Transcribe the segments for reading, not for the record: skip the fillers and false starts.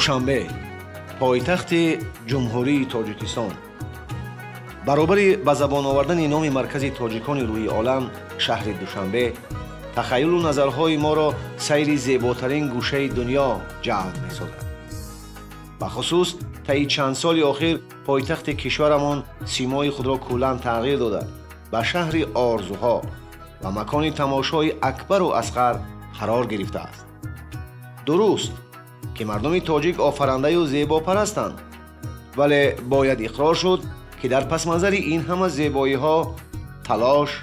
دوشنبه پایتخت جمهوری تاجیکستان. برابر به زبان آوردن نام مرکز تاجیکان روی عالم شهر دوشنبه، تخیل و نظرهای ما را سیر زیباترین گوشه دنیا جلب می‌سازد. بخصوص طی چند سال اخیر پایتخت کشورمان سیمای خود را کلاً تغییر داده به شهر آرزوها و مکان تماشای اکبر و اصغر قرار گرفته است. درست که مردم تاجیک آفرنده و زیبا پرستند، ولی باید اقرار شد که در پس منظر این همه زیبایی ها تلاش،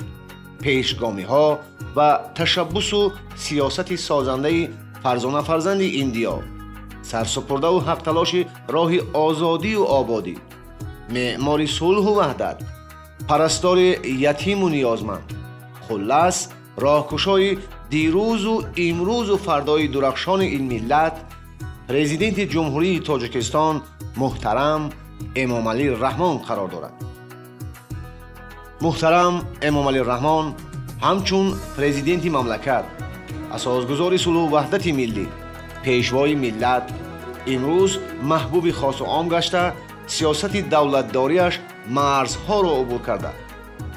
پیشگامی ها و تشبث و سیاست سازنده فرزانه فرزند ایندیا، سرسپرده و حق تلاش راه آزادی و آبادی، معمار صلح و وحدت، پرستار یتیم و نیازمند، خلاص راهگشای دیروز و امروز و فردای درخشان این ملت، پرزیدنت جمهوری تاجیکستان محترم امام علی رحمان قرار دارد. محترم امام علی رحمان همچون پرزیدنت مملکت، اساسگزار صلح و وحدت ملی، پیشوای ملت، امروز محبوب خاص و عام گشته سیاست دولتداریش مرزها را عبور کرده.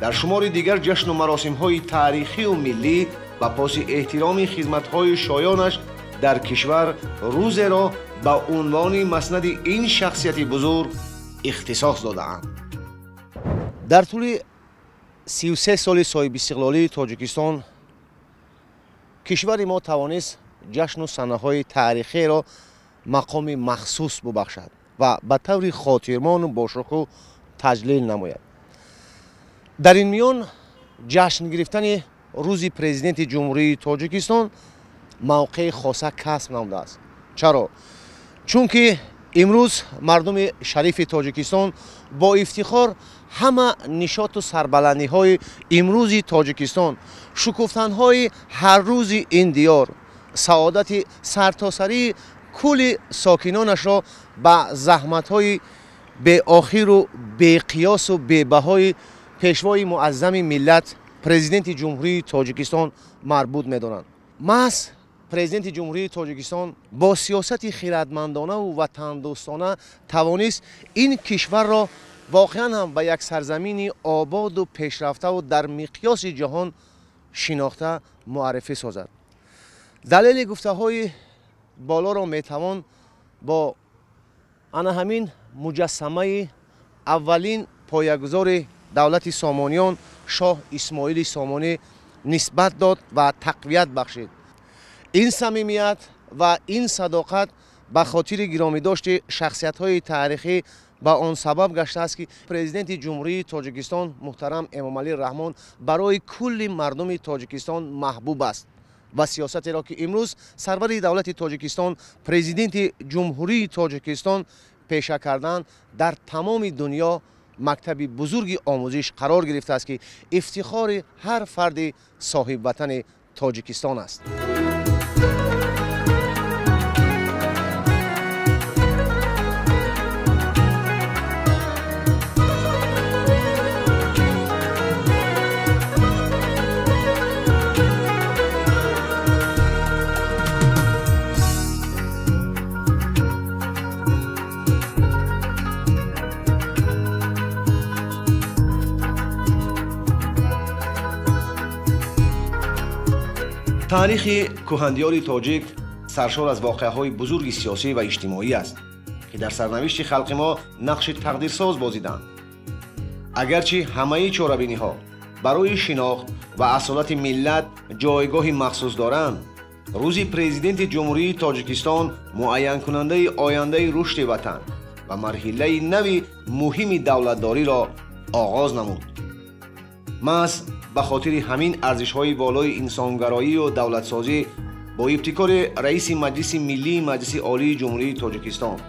در شمار دیگر جشن و مراسم‌های تاریخی و ملی و پاس احترام خدمت‌های شایانش در کشور روز را به عنوان مسند این شخصیت بزرگ اختصاص داده‌اند. در طول 33 سال صاحب استقلالی تاجیکستان، کشور ما توانست جشن و صحنه‌های تاریخی را مقام مخصوص ببخشد و به طور خاطرمان و باشکوه تجلیل نماید. در این میان جشن گرفتن روز پرزیدنت جمهوری تاجیکستان موقع خاصه کسب نموده است. چرا؟ چون که امروز مردم شریف تاجیکستان با افتخار همه نشاط و سربلندی های امروزی تاجیکستان، شکفتن های هر روز این دیار، سعادت سرتاسری کل ساکنانش را به زحمت های به آخر و به قیاس و به بهای پیشوای معظم ملت پرزیدنت جمهوری تاجیکستان مربوط می‌دانند. محض پرزیدنت جمهوری تاجیکستان با سیاست خیرتمندانه و وطن دوستانه توانست این کشور را واقعا هم به یک سرزمین آباد و پیشرفته و در مقیاس جهان شناخته معرفی سازد. دلیل گفته‌های بالا را میتوان با همین مجسمه اولین پایه‌گذار دولت سامانیان شاه اسماعیل سامانی نسبت داد و تقویت بخشید. این صمیمیت و این صداقت به خاطر گرامی داشت شخصیت‌های تاریخی به آن سبب گشته است که پرزیدنت جمهوری تاجیکستان محترم امام علی رحمان برای کل مردم تاجیکستان محبوب است و سیاستی را که امروز سرور دولت تاجیکستان پرزیدنت جمهوری تاجیکستان پیشه کردن در تمام دنیا مکتب بزرگی آموزش قرار گرفته است که افتخار هر فرد صاحب وطن تاجیکستان است. تاریخ کهندیار تاجیک سرشار از واقعه‌های بزرگ سیاسی و اجتماعی است که در سرنوشت خلق ما نقش تقدیرساز بازیدند. اگرچه همه چاره‌بینی‌ها برای شناخت و اصالت ملت جایگاه مخصوص دارند، روز پرزیدنت جمهوری تاجیکستان معین کننده آینده رشد وطن و مرحله نوی مهم دولتداری را آغاز نمود. محض به خاطر همین ارزش‌های بالای انسانگرایی و دولتسازی با ابتکار رئیس مجلس ملی مجلس عالی جمهوری تاجیکستان،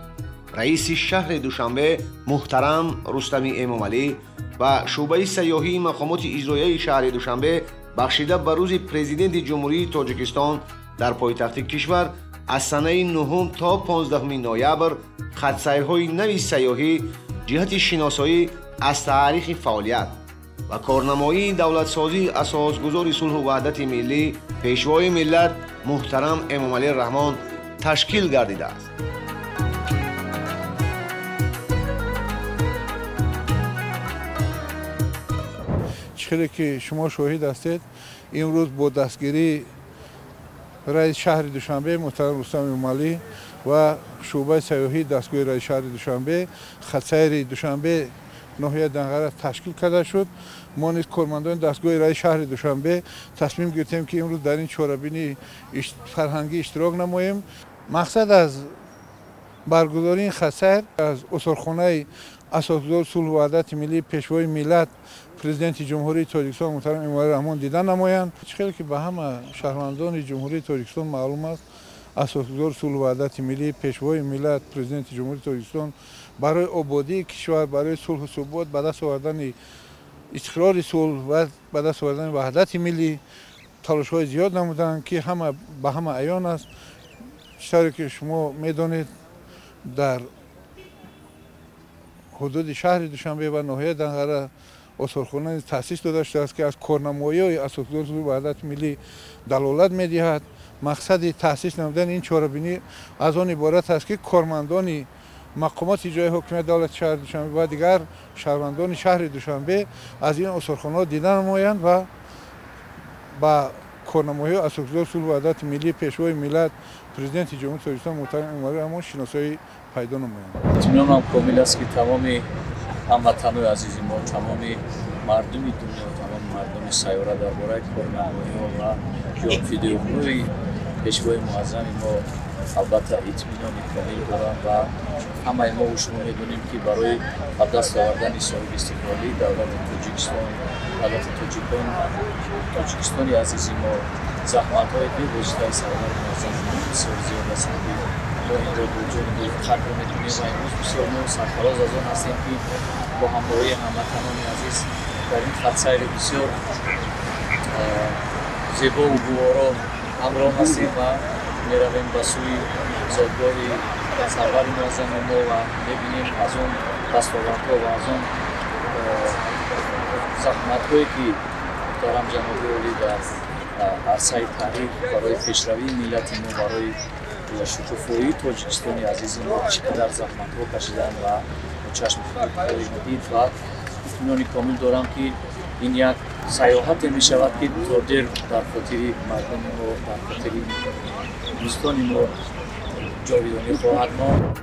رئیس شهر دوشنبه محترم رستم امام علی و شعبه سیاحی مقامات اجرایی شهر دوشنبه بخشیده به روز پرزیدنت جمهوری تاجیکستان در پایتخت کشور از سنه 9 تا 15 نوامبر خط‌سیرهای نوی سیاحی جهت شناسایی از تاریخ فعالیت و کارنمایی دولتسازی اساسگزار صلح و وحدت ملی پیشوای ملت محترم امام علی رحمان تشکیل گردیده است. چیزی که شما شاهد هستید امروز با دستگیری رئیس شهر دوشنبه محترم رستم امالی و شعبه سیاحی دستگاه رئیس شهر دوشنبه خطسیر دوشنبه ناحیه دنغره تشکیل کرده شد. ما نیز کارمندان دستگاه رئیس شهر دوشنبه تصمیم گرفتیم که امروز در این چهاربینی فرهنگی اشتراک نماییم. مقصد از برگزاری این خطسیر از اصولخانه اساسگزار صلح و وحدت ملی پیشوای ملت پرزیدنت جمهوری تاجیکستان محترم امامعلی رحمان دیدن نمایند. چیزی که به همه شهروندان جمهوری تاجیکستان معلوم است، اساسگزار صلح و وحدت ملی پیشوای ملت پرزیدنت جمهوری تاجیکستان برای آبادی کشور، برای صلح و ثبات، به دست آوردن استقرار صلح و به دست آوردن وحدت ملی تلاش‌های زیاد نمودند که همه به همه عیان است. چیزی که شما می‌دانید در حدود شهر دوشنبه و ناحیه دنغره اصولخانه تأسیس داده شده است که از کارنمایی‌های اساسگزار صلح و وحدت ملی دلالت می‌دهد. مقصد تأسیس نمودن این چهاربینی از آن عبارت است که کارمندان مقامات اجرایی حکومت دولت شهر دوشنبه و دیگر شهروندان شهر دوشنبه از این اصولخانه دیدن نمایند و با کارنمایی اساسگزار صلح و وحدت ملی پیشوای ملت پرزیدنت جمهوری تاجیکستان محترم امامعلی رحمان شناسایی پیدا نمایند. اطمینانم کامل است که تمام هموطنان عزیز ما، تمام مردم دنیا، تمام مردم سیاره درباره کارنمایی‌ها و جانفشانی پیشوای معظم ما البته اطمینان کامل دارم و همه ما و شما می‌دونیم که برای دست آوردن صاحب استقلالی دولت تاجیکستان، دولت تاجیکستان عزیز ما زحمت‌های بی‌گذشته سرور معظم بسیار زیاد هستند که ما این را بوجود قدر می‌دونیم و امروز بسیار ما سرفراز از آن هستیم که با همراهی هموطنان عزیز در این خطسیر بسیار زیبا و گوارا همراه هستیم و می‌رویم به سوی زادگاه سرور معظم ما و می‌بینیم از اون دستاوردها و از اون زحمت‌هایی که محترم جناب عالی در عرصه تحریک برای پیشروی ملت ما، برای شکوفایی تاجیکستان عزیز ما چقدر زحمت‌ها کشیدند و چشم خود دید و اطمینان کامل دارم که این یک سیاحت می شود که تا دیر در خاطر مردم ما، در خاطر دوستان ما جاویدانی خواهد ماند.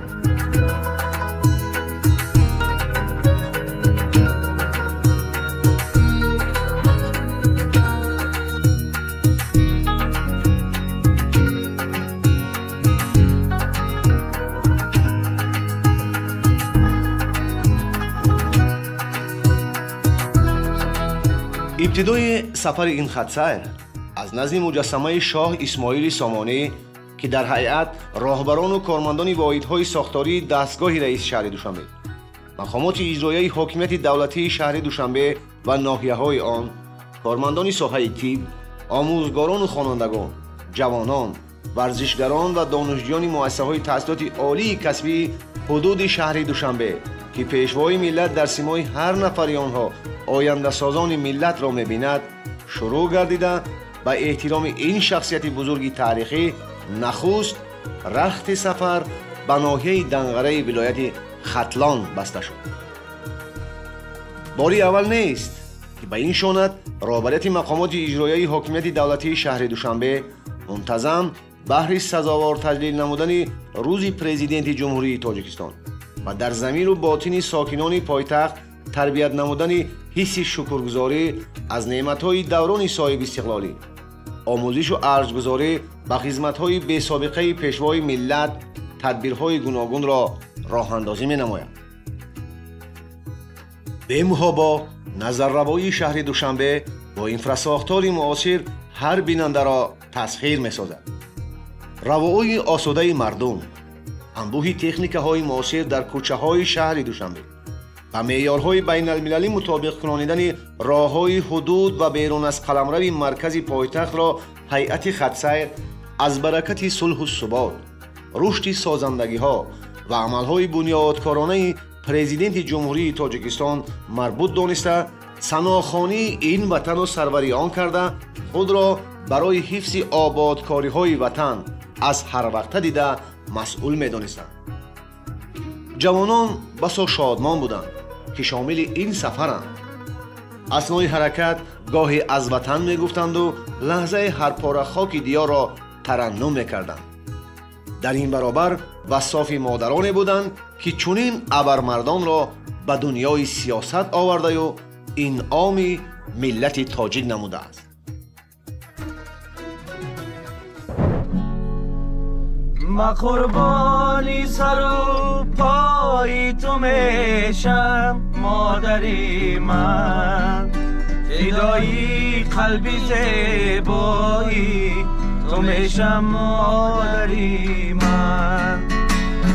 ابتدای سفر این خطسیر از نزد مجسمه شاه اسماعیل سامانی که در هیئت راهبران و کارمندان واحدهای ساختاری دستگاه رئیس شهر دوشنبه، مقامات اجرایی حاکمیت دولتی شهر دوشنبه و ناحیه‌های آن، کارمندان ساحه طب، آموزگاران و خوانندگان، جوانان، ورزشگران و دانشجویان مؤسسه‌های تحصیلات عالی کسبی حدود شهر دوشنبه که پیشوای ملت در سیمای هر نفر آنها آینده سازان ملت را می‌بیند شروع گردیده به احترام این شخصیت بزرگ تاریخی نخست رخت سفر به ناحیه دنغره ولایت ختلان بسته شد. باری اول نیست که به این شانت رهبریت مقامات اجرایی حاکمیت دولتی شهر دوشنبه منتظم بهر سزاوار تجلیل نمودن روز پرزیدنت جمهوری تاجیکستان و در ضمیر و باطن ساکنان پایتخت تربیت نمودن حس شکرگزاری از نعمت‌های دوران صاحب استقلالی، آموزش و ارزگزاری به خدمت‌های بی‌سابقه پیشوای ملت، تدبیرهای گوناگون را راه اندازی می‌نماید. به محابا نظرروایی شهر دوشنبه با انفراساختار معاصر هر بیننده را تسخیر می‌سازد. روایی آسوده مردم، انبوه تکنیک‌های معاصر در کوچه‌های شهر دوشنبه و معیارهای بین المللی مطابق کنانیدن راه‌های حدود و بیرون از قلمرو مرکزی پایتخت را هیئت خطسیر از برکت صلح و ثبات، رشد سازندگی‌ها و عمل‌های بنیادکارانه پرزیدنت جمهوری تاجیکستان مربوط دانسته ثناخوانی این وطن را سروری آن کرده خود را برای حفظ آبادکاری‌های وطن از هر وقت دیده مسئول می‌دانستند. جوانان بسا شادمان بودند که شامل این سفرند. اسنای حرکت گاهی از وطن میگفتند و لحظه هر پاره خاک دیار را ترنم میکردند. در این برابر وصاف مادرانی بودند که چنین ابرمردان را به دنیای سیاست آورده و انعام ملت تاجیک نموده است. ما قربانی سر و پای تو میشم مادری من، فدایی قلبی زیبایی تو میشم مادری من.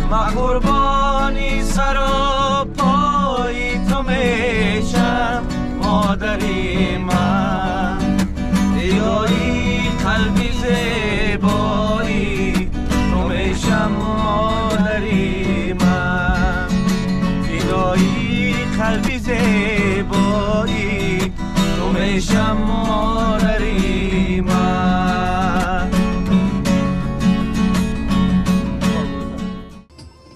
ما قربانی سر و پای تو میشم مادری من، فدایی قلبی زیبایی میشم مادری من، فدایی قلبی زیبایی تو میشم مادری من.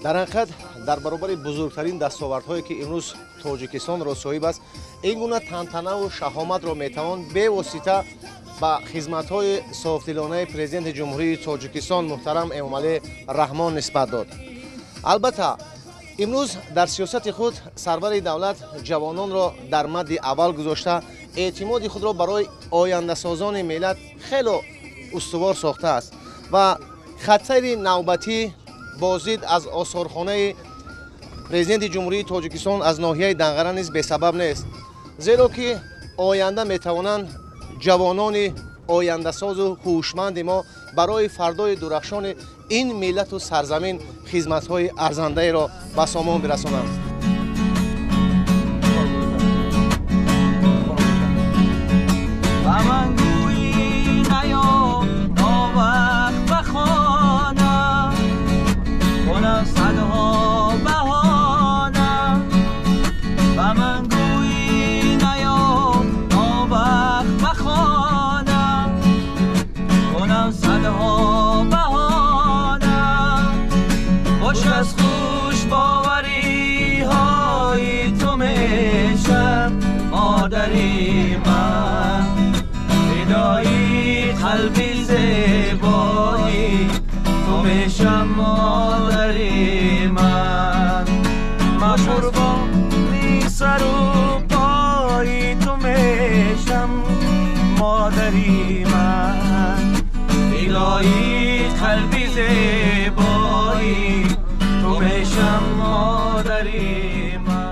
در حقیقت در برابر بزرگترین دستاوردهایی که امروز تاجیکستان را صاحب است، این گونه تنتنه و شهامت را میتوان به واسطه با خدمت‌های صافدلانه پرزیدنت جمهوری تاجیکستان محترم امامعلی رحمان نسبت داد. البته امروز در سیاست خود سرور دولت جوانان را در مد اول گذاشته، اعتماد خود را برای آینده سازان ملت خیلی استوار ساخته است و خطر نوبتی بازدید از آثارخانه پرزیدنت جمهوری تاجیکستان از ناحیه دنقره نیز به سبب نیست، زیرا که آینده میتوانند جوانان آینده ساز و هوشمند ما برای فردای درخشان این ملت و سرزمین خدمت‌های ارزنده را به سامان برسانند. قلبی زیبایی تو میشم مادری من، ما قربانی سر و پای تو میشم مادری من، الهی قلبی زیبایی تو میشم مادری من.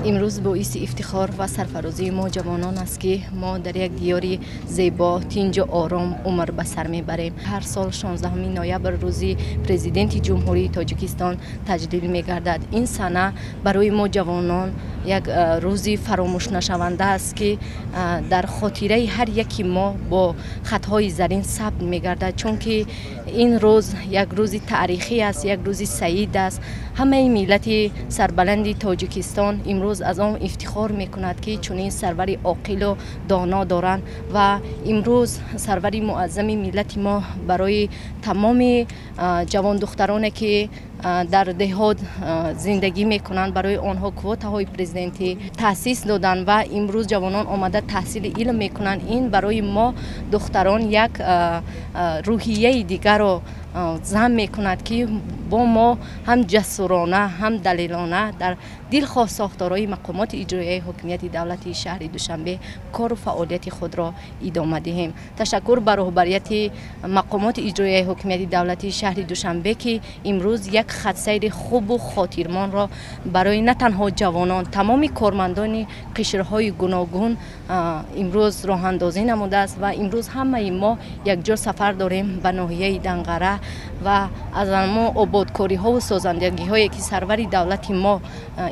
امروز باعث افتخار و سرفرازی ما جوانان است که ما در یک دیاری زیبا، تنج و آرام عمر به سر میبریم. هر سال 16 نوامبر روزی پرزیدنت جمهوری تاجیکستان تجلیل میگردد. این سنه برای ما جوانان یک روزی فراموش نشونده است که در خاطره هر یکی ما با خطهای زرین ثبت میگردد، چون که این روز یک روز تاریخی است، یک روز سعید است. همه ملت سربلند تاجیکستان امروز از آن افتخار میکند که چنین سرور عاقل و دانا دارند و امروز سرور معظم ملت ما برای تمام جوان دخترانی که در دهات زندگی میکنند برای آنها کوتا های پرزیدنتی تاسیس دادند و امروز جوانان آمده تحصیل علم میکنند. این برای ما دختران یک روحیه دیگر را ضم میکند که با ما هم جسورانه هم دلیلانه در دلخواه ساختارهای مقامات اجرایی حکومت دولت شهر دوشنبه کار و فعالیت خود را ادامه دهیم. تشکر بر رهبریت مقامات اجرایی حکومت دولت شهر دوشنبه که امروز یک خط سیر خوب و خاطرمان را برای نه تنها جوانان، تمام کارمندان قشرهای گوناگون امروز راه اندازی نموده است و امروز همه ما یک جور سفر داریم به ناحیه دنقره و از ما آبادکاری ها و سازندگی هایی که سرور دولت ما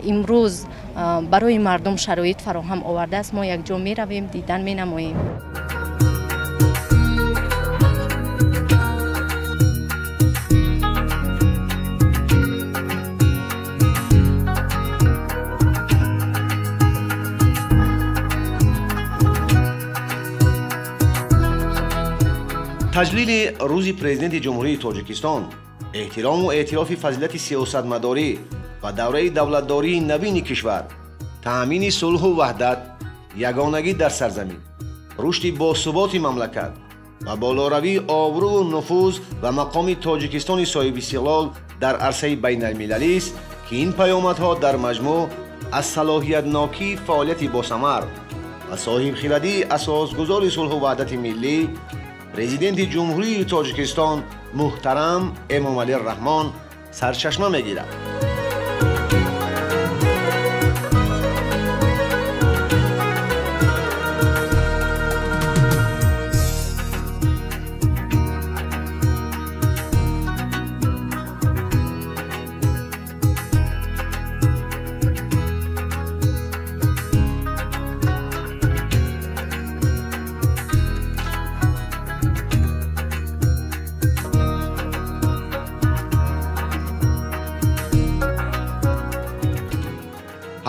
امروز برای مردم شرایط فراهم آورده است، ما یک جا می رویم دیدن می نماییم. تجلیل روز پرزیدنت جمهوری تاجیکستان، احترام و اعتراف فضیلت سیاستمداری و دوره دولتداری نوین کشور таъмини сулҳу ваҳдат, ягонагӣ дар сарзамин, рушди боثبоти мамлакат ва болоравии обрӯу нуфуз ва мақоми Тоҷикистони соҳибистиқлол дар арсаи байналмилалист ки ин паёмадҳо дар маҷмӯъ аз салоҳиятнокии фаъолияти босамар ва соҳибхирадии асосгузори сулҳу ваҳдати миллӣ президенти ҷумҳурии Тоҷикистон муҳтарам Эмомалӣ Раҳмон сарчашма мегирад.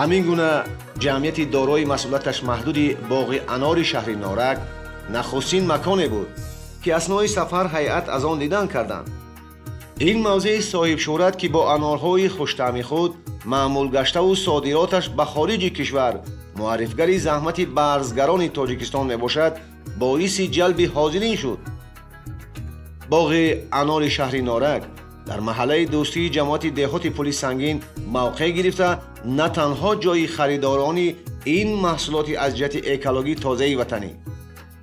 ҳамин гуна ҷамъияти дорои масъулияташ маҳдуди боғи анори шаҳри Норак нахустин маконе буд ки аснои сафар ҳайат аз он дидан карданд. ин мавзеъи соҳибшӯҳрат ки бо анорҳои хуштаъми худ маъмул гаштаву содироташ ба хориҷи кишвар муаррифгари заҳмати барзгарони Тоҷикистон мебошад, боиси ҷалби ҳозирин шуд. боғи анори шаҳри Норак дар маҳаллаи дӯстии ҷамоати деҳоти Пули Сангин мавқеъ гирифта на танҳо ҷойи харидорони ин маҳсулоти аз ҷиҳати экологии тозаи ватанӣ,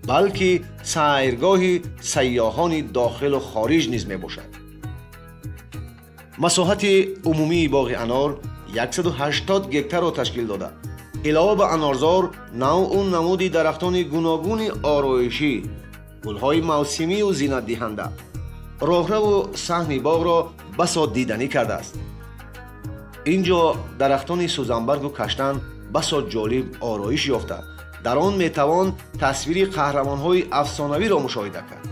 балки сайргоҳи сайёҳони дохилу хориҷ низ мебошад. масоҳати умумии боғи анор 180 гектарро ташкил дода, илова ба анорзор навъу намуди дарахтони гуногуни ороишӣ, гулҳои мавсимию зинатдиҳанда, роҳраву саҳни боғро басо диданӣ кардааст. ин ҷо дарахтони сӯзанбаргу каштан басо ҷолиб ороиш ёфта, дар он метавон тасвири қаҳрамонҳои афсонавиро мушоҳида кард.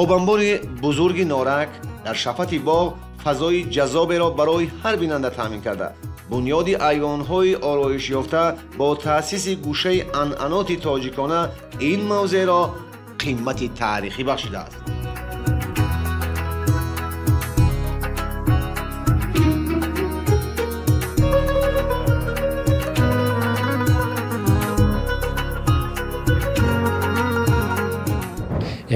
обанбори бузурги Норак дар шафати боғ фазои ҷаззоберо барои ҳар бинанда таъмин карда, бунёди айвонҳои ороишёфта бо таъсиси гӯшаи анъаноти тоҷикона ин мавзеъро қимати таърихӣ бахшидааст.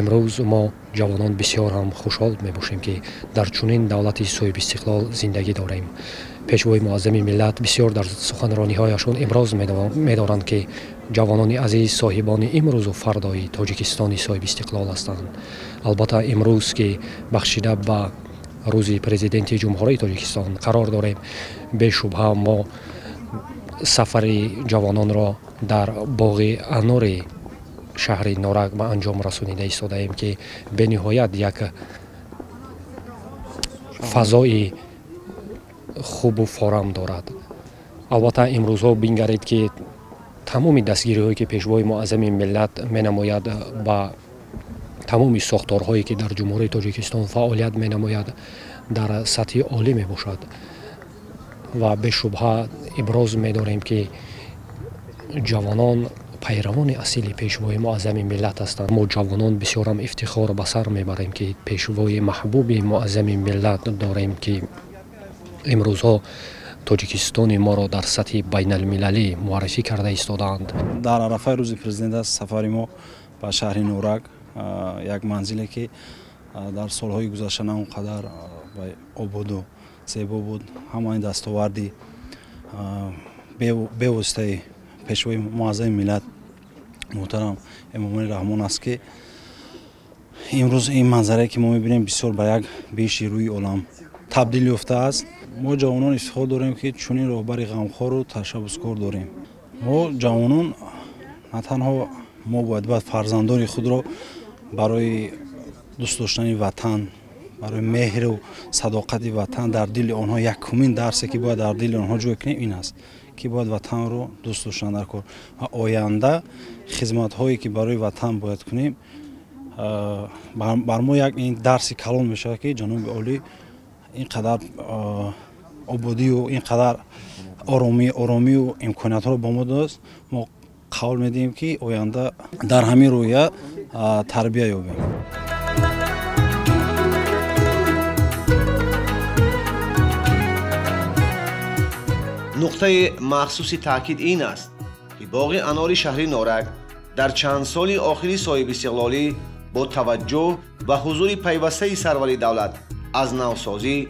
امروز ما جوانان بسیار هم خوشحال میباشیم که در چنین دولت صاحب استقلال زندگی داریم. پیشوای معظم ملت بسیار در سخنرانی هایشان ابراز می‌دارند که جوانان عزیز صاحبان امروز و فردای تاجیکستان صاحب استقلال هستند. البته امروز که بخشیده به روز پرزیدنت جمهوری تاجیکستان قرار داریم، به شبهه ما سفر جوانان را در باغ انار شهر نورک به انجام رسانیده ایستاده‌ایم که به نهایت یک فضای خوب و فارم دارد. البته امروزها بینگرید که تمام دستگیری‌هایی که پیشوای معظم ملت می‌نماید با تمام ساختارهایی که در جمهوری تاجیکستان فعالیت می‌نماید در سطح عالی میباشد و به شبهه ابراز می‌داریم که جوانان پیروان اصیل پیشوای معظم ملت هستند. ما جوانان بسیار هم افتخار به سر میبریم که پیشوای محبوب معظم ملت داریم که امروزها تاجیکستان ما را در سطح بین المللی معرفی کرده ایستادند. در عرفه روز پرزیدنت سفر ما به شهر نورک، یک منزلی که در سالهای گذشته اونقدر آباد و زیبا بود، همین دستاوردی به واسطه پیشوای معظم ملت محترم امامعلی رحمان است که امروز این منظره که ما میبینیم بسیار به یک بیشی روی عالم تبدیل یافته است. ما جوانان افتخار داریم که چنین رهبر غمخوار و تشبثکار داریم. ما جوانان نه تنها ما باید فرزندان خود را برای دوست داشتن وطن، برای مهر و صداقت وطن در دل آنها یکمین درسی که باید در دل آنها جای کنیم این است که باید وطن رو دوست داشتن در کار و آینده خدمت هایی که برای وطن باید کنیم بر ما یک این درسی کلان میشه که جناب عالی اینقدر آبادی و اینقدر آرامی و امکانات رو با ما داشت. ما قول میدیم که آینده در همین رویه تربیت یابیم. نقطه مخصوص تاکید این است که باغ انار شهری نارک در چند سال آخری صاحب استقلالی با توجه و حضور پیوسته سروری دولت از نوسازی،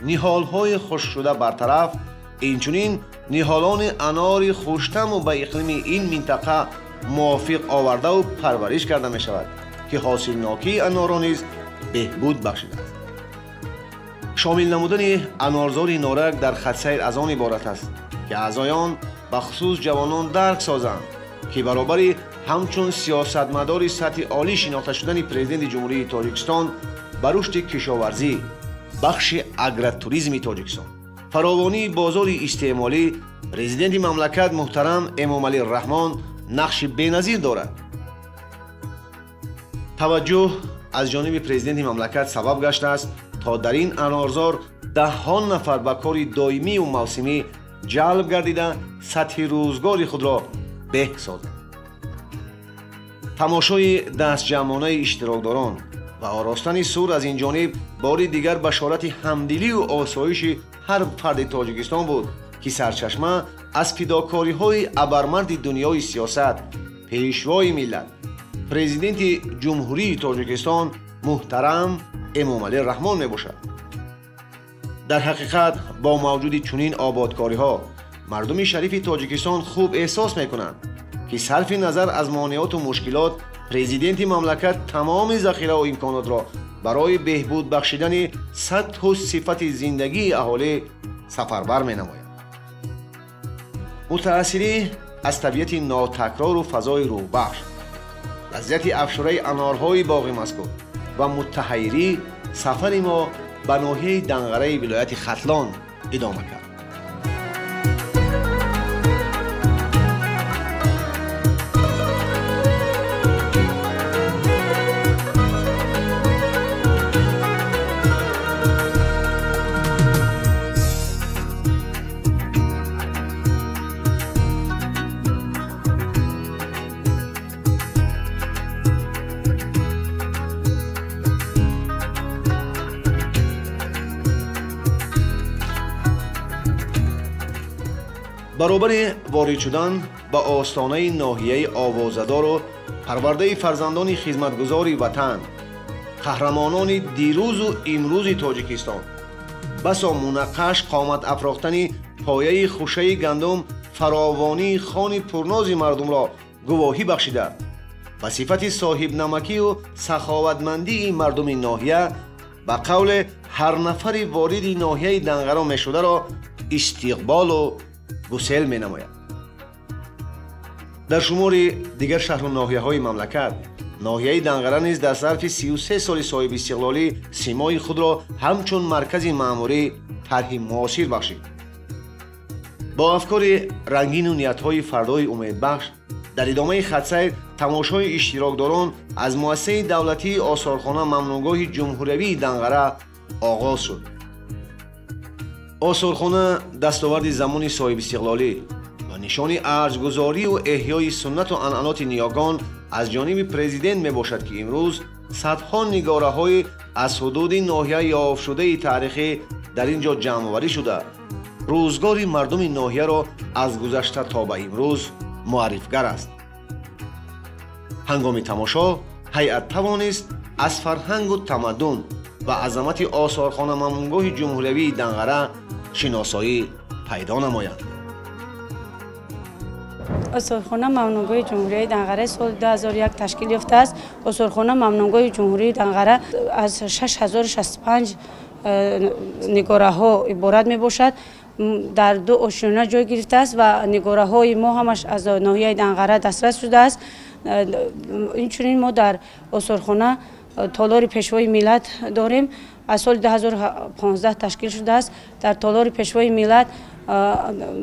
نهال‌های خشک شده برطرف، اینچنین نهالان انار خوشتم و به اقلیم این منطقه موافق آورده و پرورش کرده می شود که حاصلناکی انار را نیز بهبود بخشیده است. شامل نمودن انارزار نارک در خط سیر از آن عبارت است که اعضایان به خصوص جوانان درک سازند که برابر همچون سیاستمدار سطح عالی شناخته شدن پرزیدنت جمهوری تاجیکستان به رشد کشاورزی، بخش اگروتوریسم تاجیکستان، فراوانی بازار استعمالی، پرزیدنت مملکت محترم امامعلی رحمان نقش بی‌نظیر دارد. توجه از جانب پرزیدنت مملکت سبب گشته است تا در این انارزار دهان نفر به کار دائمی و موسمی جلب گردیده سطح روزگار خود را بهبود سازند. تماشای دستجمعانه اشتراکداران و آراستن سور از این جانب بار دیگر بشارت همدلی و آسایش هر فرد تاجیکستان بود که سرچشمه از فداکاری‌های ابرمرد دنیای سیاست، پیشوای ملت، پرزیدنت جمهوری تاجیکستان محترم امامعلی رحمان می باشد. در حقیقت با موجود چنین آبادکاری‌ها مردم شریف تاجیکستان خوب احساس می‌کنند که صرف نظر از مانعات و مشکلات پرزیدنت مملکت تمام ذخیره و امکانات را برای بهبود بخشیدن سطح و صفت زندگی اهالی سفربر می‌نماید. متأثری از طبیعت ناتکرار و فضای روح‌بخش، لذت افشاره انارهای باغ مذکور و متحیری سفر ما به ناحیه دنغره ولایت ختلان ادامه کرد. برابر وارد شدن به آستانه ناحیه آوازدار و پرورده فرزندان خدمتگزار وطن، قهرمانان دیروز و امروز تاجیکستان، بسا منقش قامت افراختن پایه خوشه گندم فراوانی خان پرناز مردم را گواهی بخشیده و صفت صاحب نمکی و سخاوتمندی مردم ناحیه به قول هر نفر وارد ناحیه دنغره می شده را استقبال و گسیل می نماید. در شمار دیگر شهر و ناحیه های مملکت، ناحیه دنغره نیز در ظرف 33 سال صاحب استقلالی سیمای خود را همچون مرکز معماری طرح معاصر بخشید. با افکار رنگین و نیت‌های فردای امیدبخش در ادامه خط سیر تماشای اشتراکداران از مؤسسه دولتی آثارخانه ممنونگاه جمهوری دنغره آغاز شد. آثارخانه دستاورد زمان صاحب استقلالی و نشان ارزگذاری و احیای سنت و عنعنات نیاگان از جانب پرزیدنت می باشد که امروز صدها نگاره های از حدود ناحیه یافت شده تاریخی در اینجا جمع‌آوری شده روزگار مردم ناحیه را از گذشته تا به امروز معرفگر است. هنگام تماشا هیئت توانست از فرهنگ و تمدن و عظمت آثارخانه ممنونگاه جمهوری دنغره شناسایی پیدا نمایند. آثارخانه ممنونگاه جمهوری دنغره سال 2001 تشکیل یافته است. آثارخانه ممنونگاه جمهوری دنغره از 6065 نگاره ها عبارت می باشد. در دو آشیانه جای گرفته است و نگاره های ما همش از ناحیه دنغره دسترس شده است. اینچنین ما در آثارخانه تالار پیشوای ملت داریم. از سال 2015 تشکیل شده است. در تالار پیشوای ملت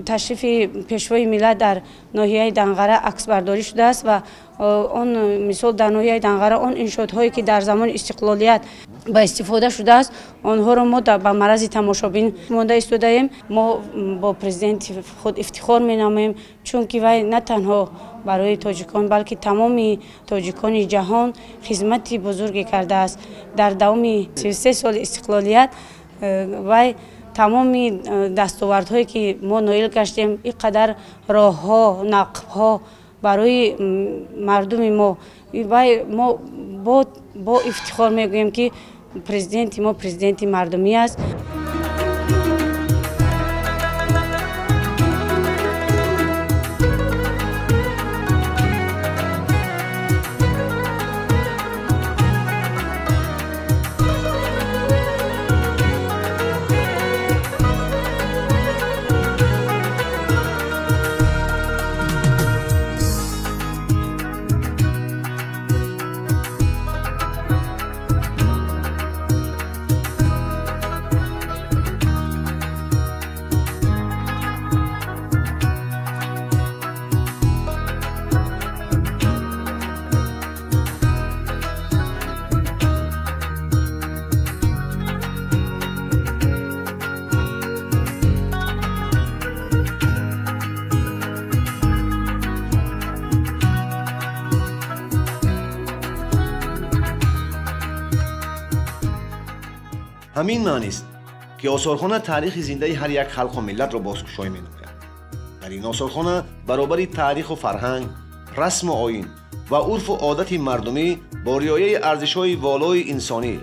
تشریف پیشوای ملت در ناحیه دنغره عکس برداری شده است و آن مثال در ناحیه دنغره آن انشاءات‌هایی که در زمان استقلالیت با استفاده شده است آنها را ما به معرض تماشابین مانده ایستاده‌ایم. ما با پرزیدنت خود افتخار می‌نماییم چون که وی نه تنها برای تاجیکان بلکه تمام تاجیکان جهان خدمت بزرگی کرده است. در دوام 33 سال استقلالیت وی тамоми дастовардҳое ки мо ноил гаштем, инқадар роҳҳо, нақбҳо барои мардуми мо бо ифтихор мегӯем ки президенти мо президенти мардумӣ аст. همین معنی است که آثارخانه تاریخ زنده هر یک خلق و ملت را بازگشایی می‌نماید. در این آثارخانه برابر تاریخ و فرهنگ، رسم و آیین و عرف و عادت مردمی با رعایت ارزش‌های والای انسانی،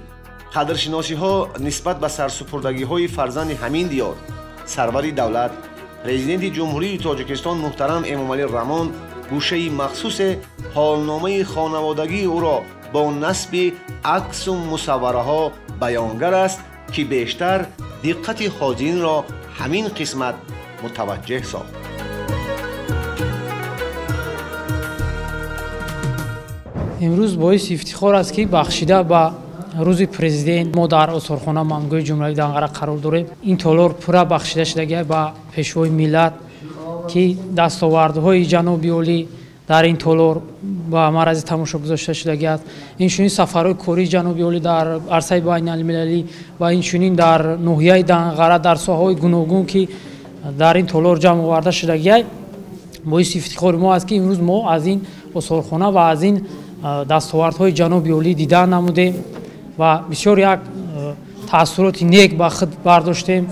قدرشناسی‌ها نسبت به سرسپردگی‌های فرزند همین دیار، سرور دولت، پرزیدنت جمهوری تاجیکستان محترم امامعلی رحمان گوشه مخصوص حالنامه خانوادگی او را با نصب عکس و مصوره‌ها بیانگر است که بیشتر دقت حاضرین را همین قسمت متوجه ساخت. امروز باعث افتخار است که بخشیده به روز پرزیدنت ما در آثارخانه مامنگوی جمهوری دنقره قرار داریم. این تالار پورا بخشیده شده به پیشوای ملت که دستاوردهای جناب عالی در این تالار با معرض تماشا گذاشته شده است. اینچنین سفرهای کاری جناب عالی در عرصه بین المللی و اینچنین در ناحیه دنقره در ساحه‌های گوناگون که در این تالار جمع آورده شده است. باعث افتخار ما است که امروز ما از این آثارخانه و از این دستاوردهای جناب عالی دیدن نمودیم و بسیار یک تأثیرات نیک به خود برداشتیم.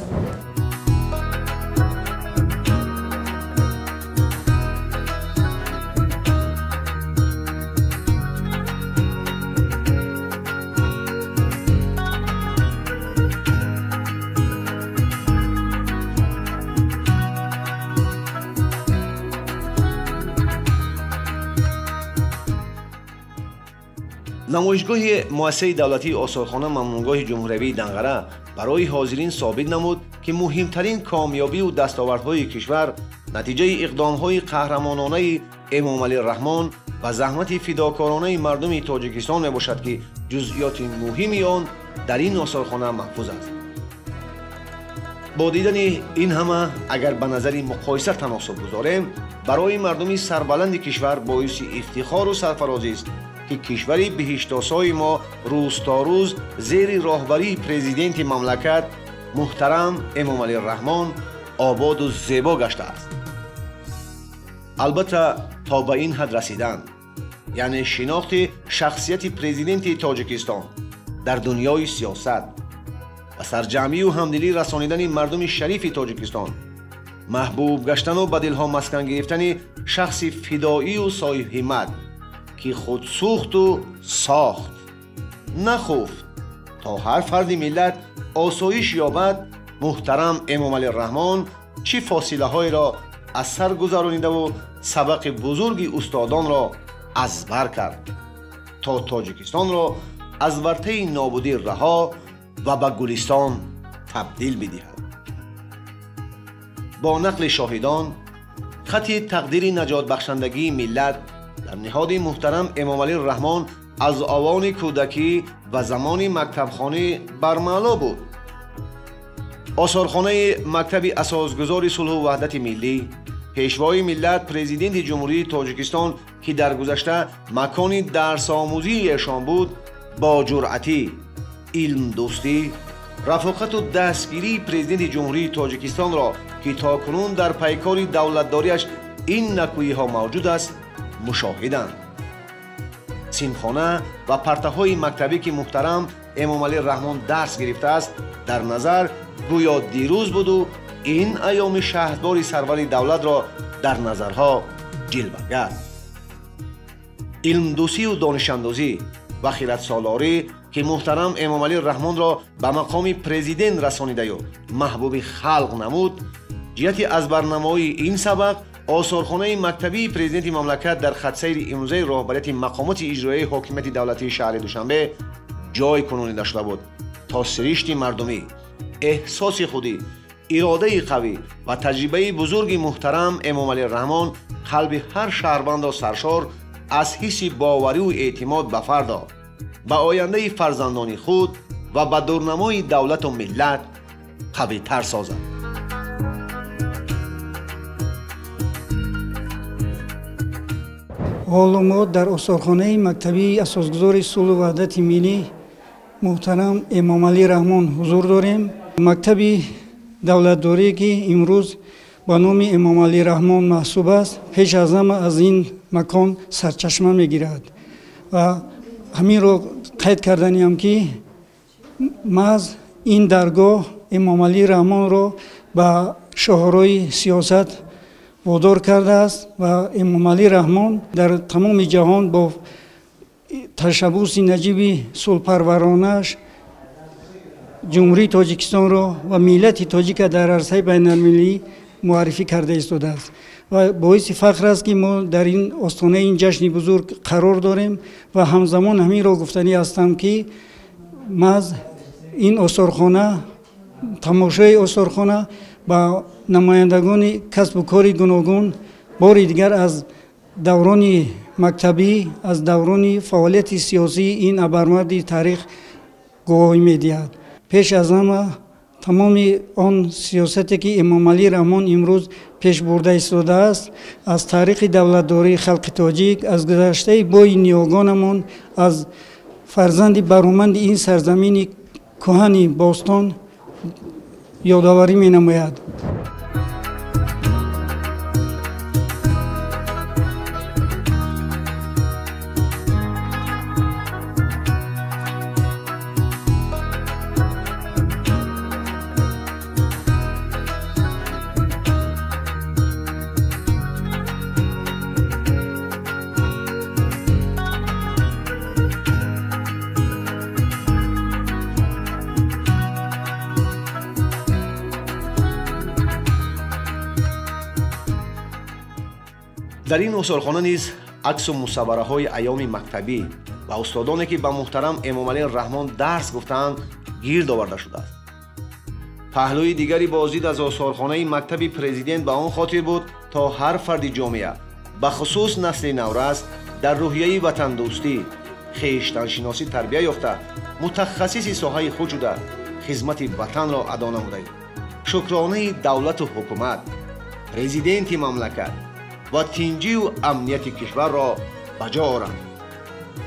نمایشگاه مؤسسه دولتی آثارخانه ممنونگاه جمهوری دنقره برای حاضرین ثابت نمود که مهمترین کامیابی و دستاوردهای کشور نتیجه اقدامهای قهرمانانه امامعلی رحمان و زحمت فداکارانه مردم تاجیکستان می باشد که جزئیات مهمی آن در این آثارخانه محفوظ است. با دیدن این همه اگر به نظر مقایسه تناسب گذاریم، برای مردم سربلند کشور باعث افتخار و سرفرازی است که کشور بهشت‌آسای ما روز تا روز زیر راهبری پرزیدنت مملکت محترم امامعلی رحمان آباد و زیبا گشته است. البته تا به این حد رسیدن، یعنی شناخت شخصیت پرزیدنت تاجیکستان در دنیای سیاست و سرجمعی و همدلی رسانیدن مردم شریف تاجیکستان، محبوب گشتن و به دلها مسکن گرفتن شخص فدایی و صاحب همت که خود سوخت و ساخت، نخفت تا هر فرد ملت آسایش یابد، محترم امامعلی رحمان چه فاصله های را از سر گذرانیده و سبق بزرگ استادان را از بر کرد تا تاجیکستان را از ورطه نابودی رها و به گلستان تبدیل بدهد. با نقل شاهدان، خط تقدیر نجات بخشندگی ملت در نهاد محترم امامعلی رحمان از آوان کودکی و زمان مکتبخانه برملا بود. آثارخانه مکتب اساسگذار صلح و وحدت ملی، پیشوای ملت پرزیدنت جمهوری تاجیکستان که در گذشته مکان درس آموزی ایشان بود، با جرأتی، علم دوستی، رفاقت و دستگیری پرزیدنت جمهوری تاجیکستان را که تاکنون در پیکار دولتداریش این نکویی ها موجود است مشاهدند. سیمخانه و پرتهای مکتبی که محترم امامعلی رحمان درس گرفته است در نظر گویا دیروز بود و این ایام شهرداری سرور دولت را در نظرها جلوه کرد. علمدوسی و دانشاندازی و خیرات سالاری که محترم امام علی رحمان را به مقام پرزیدنت رسانیده و محبوب خلق نمود، جهت از برنمایی این سبق آثارخانه مکتبی پرزیدنت مملکت در خط سیر امروزه رهبریت مقامات اجرایی حاکمیت دولتی شهر دوشنبه جای کنونی شده بود تا سرشت مردمی، احساس خودی، اراده قوی و تجربه بزرگ محترم امام علی رحمان قلب هر شهروند را سرشار از حس باوری و اعتماد به فرد، به آینده فرزندان خود و به دورنمای دولت و ملت قوی تر سازد. حالا ما در آثارخانه مکتبی اساسگذار صلح و وحدت ملی محترم امام علی رحمان حضور داریم. مکتبی دولتداری که امروز با نام امام علی رحمان محسوب است، پیش از همه از این مکان سرچشمه میگیرد و همین رو قید کردنیم که محض این درگاه امام علی رحمان را به شاهرای سیاست وادار کرده است و امام علی رحمان در تمام جهان با تشبوس نجیب صلح‌پرورانش جمهوری تاجیکستان را و ملت تاجیک در عرصه بین المللی معرفی کرده ایستاده است و باعث فخر است که ما در این آستانه این جشن بزرگ قرار داریم و همزمان همین را گفتنی هستم که محض این آثارخانه، تماشای آثارخانه با نمایندگان کسب و کار گوناگون بار دیگر از دوران مکتبی، از دوران فعالیت سیاسی این ابرمرد تاریخ گواهی می‌دهد. پیش از همه تمام آن سیاستی که امام علی رحمان امروز پیش برده ایستاده است، از تاریخ دولتداری خلق تاجیک، از گذشته بای نیاگانمان، از فرزند برومند این سرزمین کهن باستان یادآوری می‌نماید. در این آثارخانه نیز عکس و مصوره های ایام مکتبی و استادانی که به محترم امام علی رحمان درس گفتند گرد آورده شده است. پهلوی دیگری بازدید از آثارخانه مکتبی پرزیدنت به آن خاطر بود تا هر فرد جامعه به خصوص نسل نورست در روحیه وطن دوستی، خویشتن شناسی تربیت یافته متخصص ساحه خود شده خدمت وطن را ادا نموده شکرانه دولت و حکومت، پرزیدنت مملکت و تینجی و امنیت کشور را بجا آورند.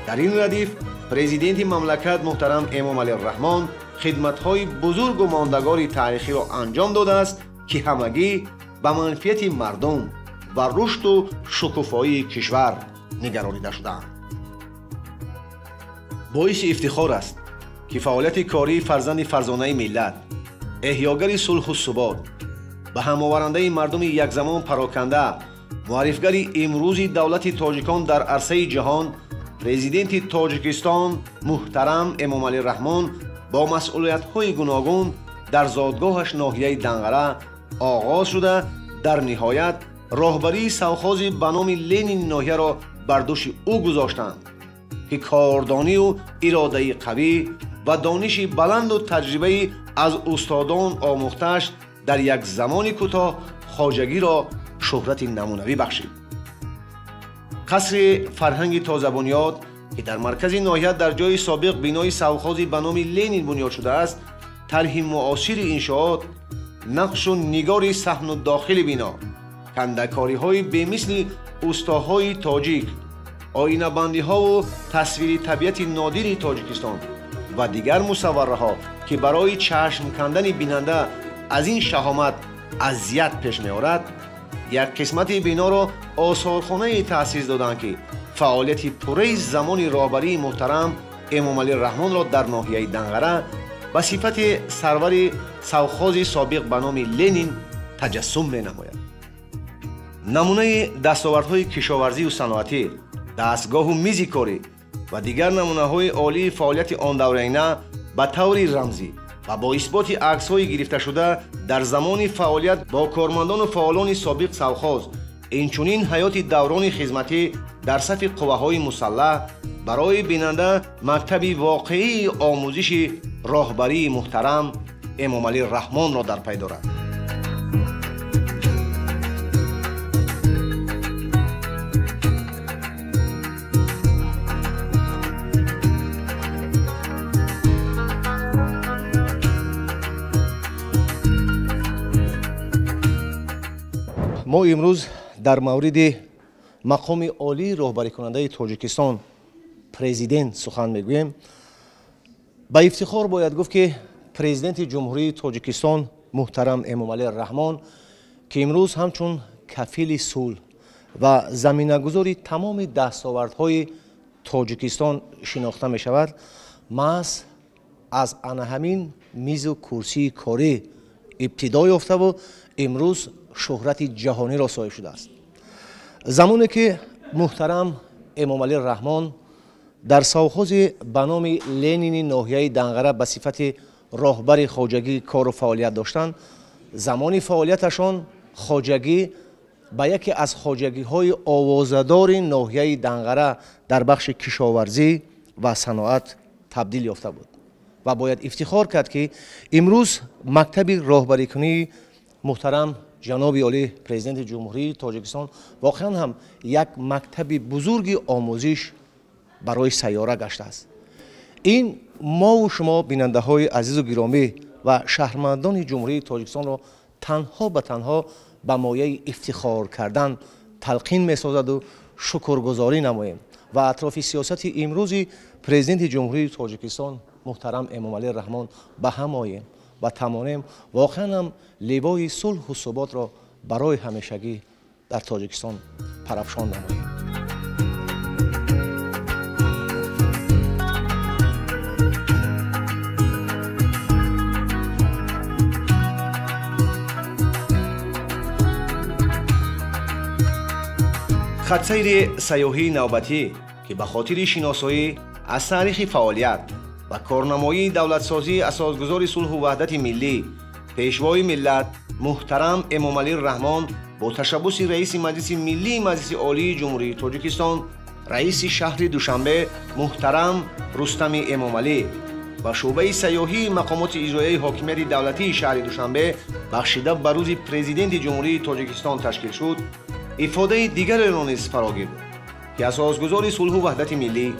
در این ردیف پرزیدنت مملکت محترم امام علی رحمان خدمت‌های بزرگ و ماندگار تاریخی را انجام داده است که همگی به منفعت مردم و رشد و شکوفایی کشور نگرانیده شدند. باعث افتخار است که فعالیت کاری فرزند فرزانه ملت، احیاگر صلح و ثبات، به هماورنده مردم یک زمان پراکنده، معرفگر امروز دولت تاجیکان در عرصه جهان، پرزیدنت تاجیکستان محترم امام علی رحمان با مسئولیت‌های گوناگون در زادگاهش ناحیه دنقره آغاز شده، در نهایت راهبری سوخاز به نام لنین ناحیه را بر دوش او گذاشتند که کاردانی و اراده قوی و دانش بلند و تجربه از استادان آموختش در یک زمان کوتاه خواجگی را شهرت نمونوی بخشید. قصر فرهنگ تازه بنیاد که در مرکز ناحیه در جای سابق بنای سوخازی به نام لنین بنیاد شده است، طرح معاصر انشاءات، نقش و نگار صحن و داخل بنا، کنده‌کاری‌های به‌مثل استاهای تاجیک، آینه‌بندی‌ها و تصویر طبیعت نادر تاجیکستان و دیگر مصوره‌ها که برای چشم کندن بیننده از این شهامت اذیت پیش می‌آورد، یک قسمت بنا را آثارخانه تأسیس دادند که فعالیت پره زمان راهبری محترم امام علی رحمان را در ناحیه دنقره به صفت سرور سوخوز سابق به نام لنین تجسم می‌نماید. نمونه دستاوردهای کشاورزی و صنعتی، دستگاه و میز کاری و دیگر نمونه‌های عالی فعالیت آن دورانه به طور رمزی و با اثبات عکس‌های گرفته شده در زمان فعالیت با کارمندان و فعالان سابق سوخوز، اینچنین حیات دوران خدمتی در صف قوه‌های مسلح برای بیننده مکتبی واقعی آموزش راهبری محترم امامعلی رحمان را در پی دارد. ما امروز در مورد مقام عالی راهبری کننده تاجیکستان پرزیدنت سخن میگوییم. با افتخار باید گفت که پرزیدنت جمهوری تاجیکستان محترم امامعلی رحمان که امروز همچون کفیل صلح و زمینه‌گذاری تمام دستاوردهای تاجیکستان شناخته می شود، محض از همین میز و کرسی کاری ابتدا یافته و امروز شهرت جهانی را صاحب شده است. زمانی که محترم امامعلی رحمان در سوخوز به نام لنین ناحیه دنقره به صفت راهبر خواجگی کار و فعالیت داشتند، زمان فعالیتشان خواجگی به یکی از خواجگی‌های آوازه‌دار ناحیه دنقره در بخش کشاورزی و صنعت تبدیل یافته بود و باید افتخار کرد که امروز مکتب راهبری کنی محترم جناب عالی پرزیدنت جمهوری تاجیکستان واقعا هم یک مکتب بزرگ آموزش برای سیاره گشته است. این ما و شما بیننده های عزیز و گرامی و شهروندان جمهوری تاجیکستان را تنها به تنها به مایه افتخار کردن تلقین می سازد و شکرگزاری نماییم و اطراف سیاست امروزی پرزیدنت جمهوری تاجیکستان محترم امامعلی رحمان به هم آییم و توانیم واقعا هم لوای صلح و ثبات را برای همیشگی در تاجیکستان پرافشان نماییم. خطسیر سیاحی نوبتی که به خاطر شناسایی از تاریخ فعالیت و کارنمایی دولتسازی اساسگذار صلح و وحدت ملی پیشوای ملت محترم امامعلی رحمان با تشبث رئیس مجلس ملی مجلس عالی جمهوری تاجیکستان، رئیس شهر دوشنبه محترم رستم امامعلی و شعبه سیاحی مقامات اجرایی حاکمیت دولتی شهر دوشنبه بخشیده به روز پرزیدنت جمهوری تاجیکستان تشکیل شد، افاده دیگر را نیز فرا گرفت که اساسگذار صلح و وحدت ملی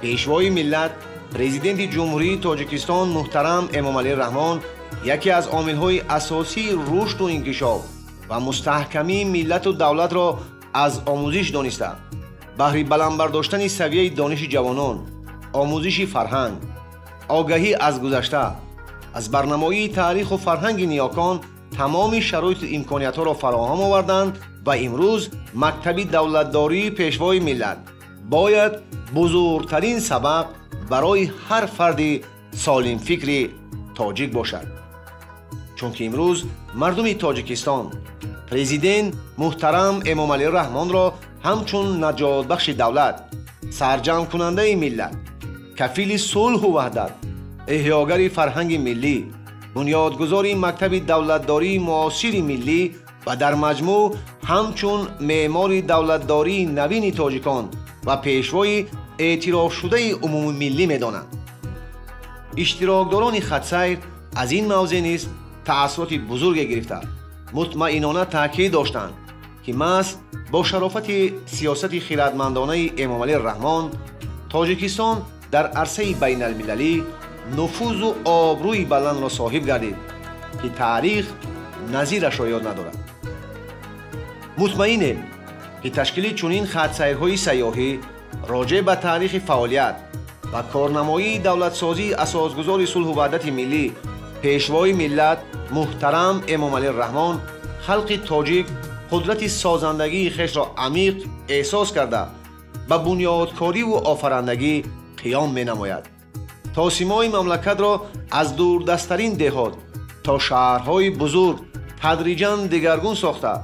پیشوای ملت پرزیدنت جمهوری تاجیکستان محترم امامعلی رحمان یکی از عامل‌های اساسی رشد و انکشاف و مستحکمی ملت و دولت را از آموزش دانسته، بهر بلند برداشتن سویه دانش جوانان، آموزش فرهنگ، آگاهی از گذشته، از برنمایی تاریخ و فرهنگ نیاکان تمام شرایط و امکانیت‌ها را فراهم آوردند و امروز مکتب دولتداری پیشوای ملت باید بزرگترین سبق برای هر فرد سالم فکر تاجیک باشد، چون که امروز مردم تاجیکستان پرزیدنت محترم امامعلی رحمان را همچون نجات بخش دولت، سرجم کننده ملت، کفیل صلح و وحدت، احیاگر فرهنگ ملی، بنیادگذار مکتب دولتداری معاصر ملی و در مجموع همچون معمار دولتداری نوین تاجیکان و پیشوای اعتراف شده عموم ملی می‌دانند. اشتراکداران خطسیر از این موضوع نیز تأثیرات بزرگ گرفته مطمئنانه تاکید داشتند که محض با شرافت سیاست خردمندانه امامعلی رحمان تاجیکستان در عرصه بین المللی نفوذ و آبروی بلند را صاحب گردید که تاریخ نظیرش را یاد ندارد. مطمئنیم که تشکیل چنین خطسیرهای سیاحی راجع به تاریخ فعالیت و کارنمایی دولتسازی اساسگذار صلح و وحدت ملی پیشوای ملت محترم امامعلی رحمان خلق تاجیک قدرت سازندگی خویش را عمیق احساس کرده به بنیادکاری و آفرندگی قیام می نماید تا سیمای مملکت را از دوردستترین دهات تا شهرهای بزرگ تدریجاً دگرگون ساخته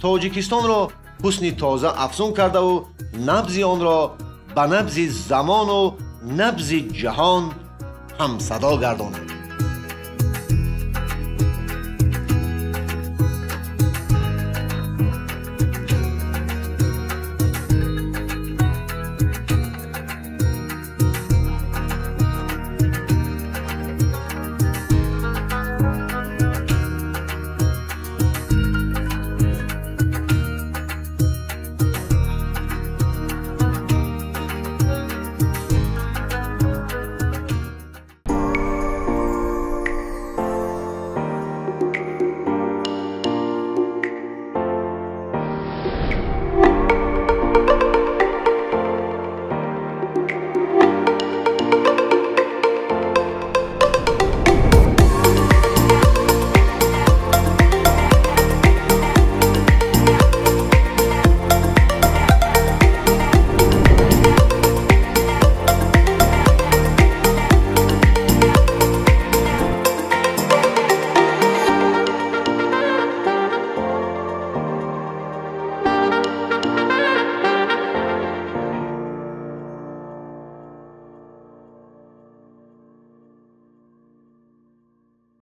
تاجیکستان را حسنی تازه افزون کرده و نبض آن را به نبض زمان و نبض جهان هم صدا گردانید.